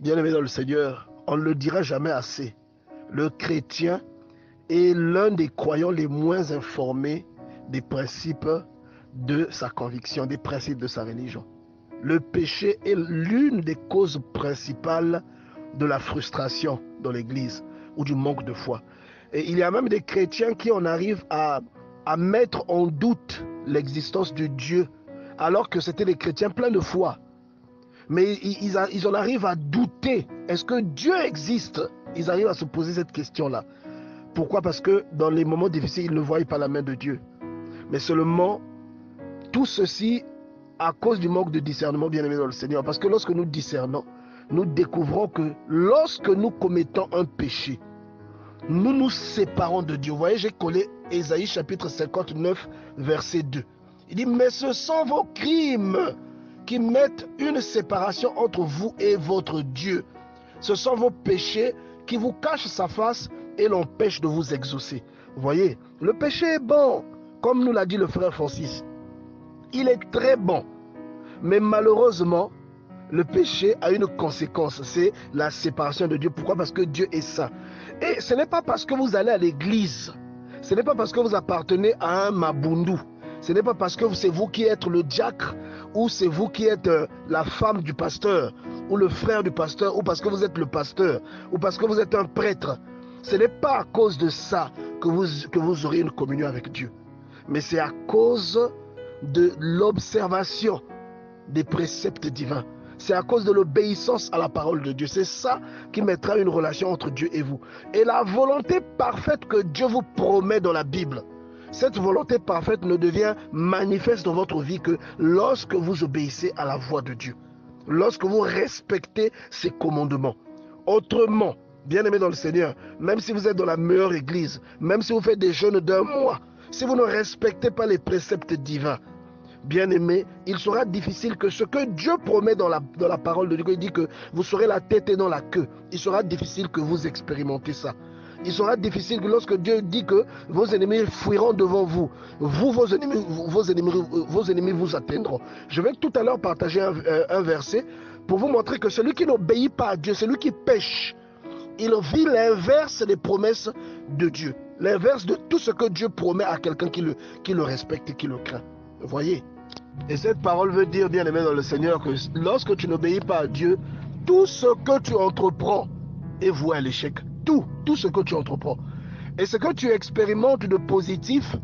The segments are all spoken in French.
Bien-aimé dans le Seigneur, on ne le dira jamais assez. Le chrétien est l'un des croyants les moins informés des principes de sa conviction, des principes de sa religion. Le péché est l'une des causes principales de la frustration dans l'Église ou du manque de foi. Et il y a même des chrétiens qui en arrivent à mettre en doute l'existence de Dieu, alors que c'était des chrétiens pleins de foi. Mais ils en arrivent à douter. Est-ce que Dieu existe? Ils arrivent à se poser cette question-là. Pourquoi? Parce que dans les moments difficiles, ils ne voient pas la main de Dieu. Mais seulement, tout ceci à cause du manque de discernement, bien-aimé dans le Seigneur. Parce que lorsque nous discernons, nous découvrons que lorsque nous commettons un péché, nous nous séparons de Dieu. Vous voyez, j'ai collé Ésaïe chapitre 59, verset 2. Il dit, mais ce sont vos crimes qui mettent une séparation entre vous et votre Dieu. Ce sont vos péchés qui vous cachent sa face et l'empêchent de vous exaucer. Vous voyez, le péché est bon, comme nous l'a dit le frère Francis. Il est très bon. Mais malheureusement, le péché a une conséquence, c'est la séparation de Dieu. Pourquoi? Parce que Dieu est saint. Et ce n'est pas parce que vous allez à l'église, ce n'est pas parce que vous appartenez à un mabundu, ce n'est pas parce que c'est vous qui êtes le diacre, ou c'est vous qui êtes la femme du pasteur, ou le frère du pasteur, ou parce que vous êtes le pasteur, ou parce que vous êtes un prêtre. Ce n'est pas à cause de ça que vous aurez une communion avec Dieu. Mais c'est à cause de l'observation des préceptes divins. C'est à cause de l'obéissance à la parole de Dieu. C'est ça qui mettra une relation entre Dieu et vous. Et la volonté parfaite que Dieu vous promet dans la Bible, cette volonté parfaite ne devient manifeste dans votre vie que lorsque vous obéissez à la voix de Dieu. Lorsque vous respectez ses commandements. Autrement, bien-aimé dans le Seigneur, même si vous êtes dans la meilleure église, même si vous faites des jeûnes d'un mois, si vous ne respectez pas les préceptes divins, bien-aimé, il sera difficile que ce que Dieu promet dans la parole de Dieu, il dit que vous serez la tête et non la queue. Il sera difficile que vous expérimentez ça. Il sera difficile que lorsque Dieu dit que vos ennemis fuiront devant vous, vos ennemis vous atteindront. Je vais tout à l'heure partager un verset pour vous montrer que celui qui n'obéit pas à Dieu, celui qui pêche, il vit l'inverse des promesses de Dieu. L'inverse de tout ce que Dieu promet à quelqu'un qui le respecte et qui le craint. Vous voyez? Et cette parole veut dire, bien-aimé dans le Seigneur, que lorsque tu n'obéis pas à Dieu, tout ce que tu entreprends est voué à l'échec. Tout ce que tu entreprends. Et ce que tu expérimentes de positif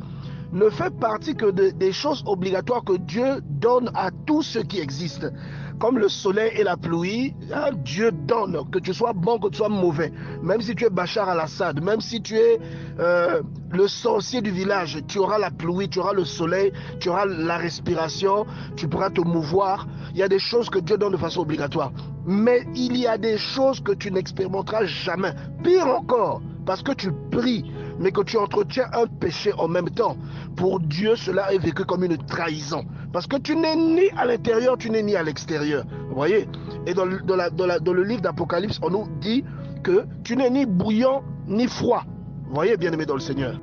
ne fait partie que des choses obligatoires que Dieu donne à tout ce qui existe. Comme le soleil et la pluie, hein, Dieu donne, que tu sois bon, que tu sois mauvais. Même si tu es Bachar al-Assad, même si tu es le sorcier du village, tu auras la pluie, tu auras le soleil, tu auras la respiration, tu pourras te mouvoir. Il y a des choses que Dieu donne de façon obligatoire. Mais il y a des choses que tu n'expérimenteras jamais. Pire encore, parce que tu pries, mais que tu entretiens un péché en même temps. Pour Dieu, cela est vécu comme une trahison. Parce que tu n'es ni à l'intérieur, tu n'es ni à l'extérieur. Vous voyez? Et dans le livre d'Apocalypse, on nous dit que tu n'es ni bouillant ni froid. Vous voyez, bien-aimé dans le Seigneur?